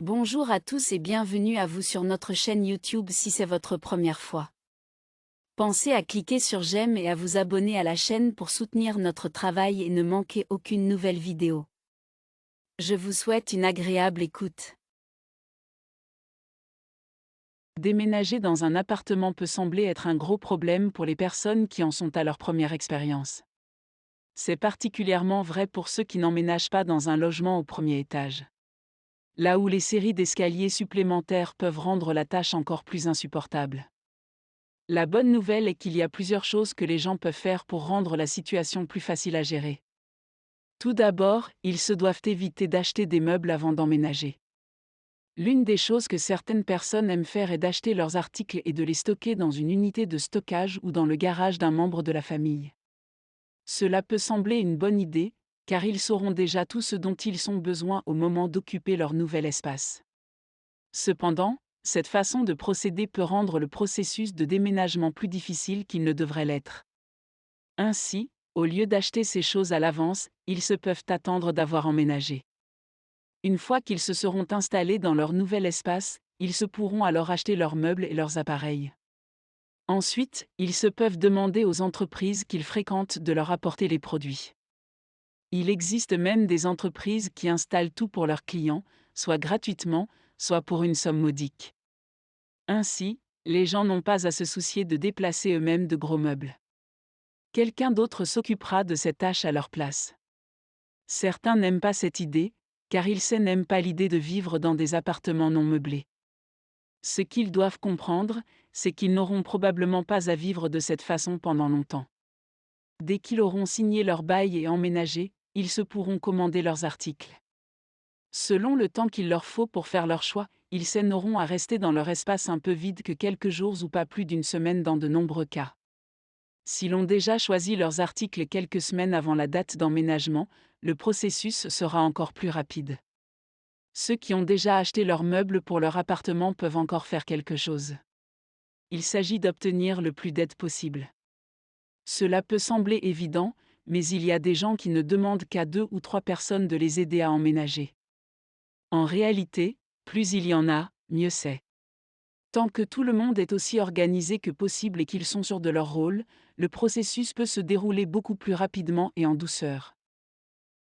Bonjour à tous et bienvenue à vous sur notre chaîne YouTube si c'est votre première fois. Pensez à cliquer sur j'aime et à vous abonner à la chaîne pour soutenir notre travail et ne manquer aucune nouvelle vidéo. Je vous souhaite une agréable écoute. Déménager dans un appartement peut sembler être un gros problème pour les personnes qui en sont à leur première expérience. C'est particulièrement vrai pour ceux qui n'emménagent pas dans un logement au premier étage. Là où les séries d'escaliers supplémentaires peuvent rendre la tâche encore plus insupportable. La bonne nouvelle est qu'il y a plusieurs choses que les gens peuvent faire pour rendre la situation plus facile à gérer. Tout d'abord, ils se doivent éviter d'acheter des meubles avant d'emménager. L'une des choses que certaines personnes aiment faire est d'acheter leurs articles et de les stocker dans une unité de stockage ou dans le garage d'un membre de la famille. Cela peut sembler une bonne idée, car ils sauront déjà tout ce dont ils ont besoin au moment d'occuper leur nouvel espace. Cependant, cette façon de procéder peut rendre le processus de déménagement plus difficile qu'il ne devrait l'être. Ainsi, au lieu d'acheter ces choses à l'avance, ils se peuvent attendre d'avoir emménagé. Une fois qu'ils se seront installés dans leur nouvel espace, ils se pourront alors acheter leurs meubles et leurs appareils. Ensuite, ils se peuvent demander aux entreprises qu'ils fréquentent de leur apporter les produits. Il existe même des entreprises qui installent tout pour leurs clients, soit gratuitement, soit pour une somme modique. Ainsi, les gens n'ont pas à se soucier de déplacer eux-mêmes de gros meubles. Quelqu'un d'autre s'occupera de cette tâche à leur place. Certains n'aiment pas cette idée, car ils n'aiment pas l'idée de vivre dans des appartements non meublés. Ce qu'ils doivent comprendre, c'est qu'ils n'auront probablement pas à vivre de cette façon pendant longtemps. Dès qu'ils auront signé leur bail et emménagé, ils se pourront commander leurs articles. Selon le temps qu'il leur faut pour faire leur choix, ils n'auront à rester dans leur espace un peu vide que quelques jours ou pas plus d'une semaine dans de nombreux cas. S'ils ont déjà choisi leurs articles quelques semaines avant la date d'emménagement, le processus sera encore plus rapide. Ceux qui ont déjà acheté leurs meubles pour leur appartement peuvent encore faire quelque chose. Il s'agit d'obtenir le plus d'aide possible. Cela peut sembler évident, mais il y a des gens qui ne demandent qu'à 2 ou 3 personnes de les aider à emménager. En réalité, plus il y en a, mieux c'est. Tant que tout le monde est aussi organisé que possible et qu'ils sont sûrs de leur rôle, le processus peut se dérouler beaucoup plus rapidement et en douceur.